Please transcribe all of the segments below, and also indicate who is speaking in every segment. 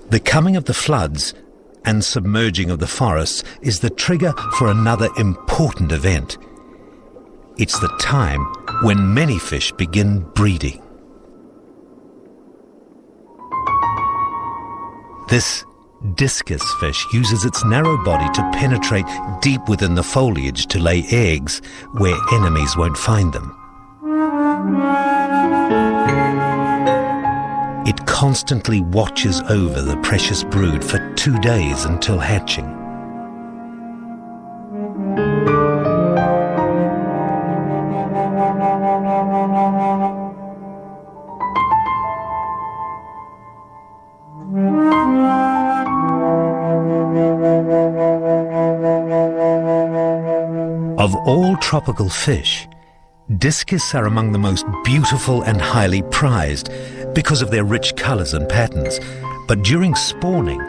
Speaker 1: The coming of the floods and submerging of the forests is the trigger for another important event. It's the time when many fish begin breeding. This discus fish uses its narrow body to penetrate deep within the foliage to lay eggs where enemies won't find them. It constantly watches over the precious brood for 2 days until hatching. Of all tropical fish, discus are among the most beautiful and highly prized because of their rich colors and patterns. But during spawning,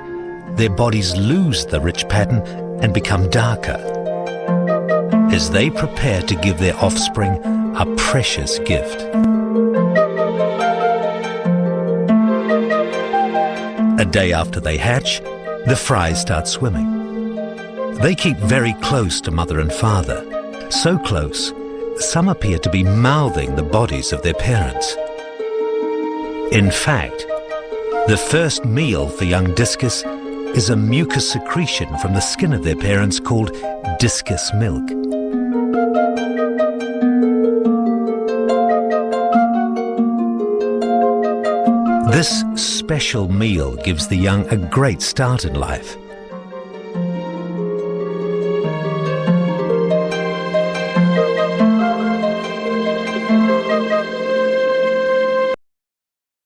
Speaker 1: their bodies lose the rich pattern and become darker as they prepare to give their offspring a precious gift. A day after they hatch, the fries start swimming. They keep very close to mother and father, so close some appear to be mouthing the bodies of their parents. In fact, the first meal for young discus is a mucus secretion from the skin of their parents called discus milk. This special meal gives the young a great start in life.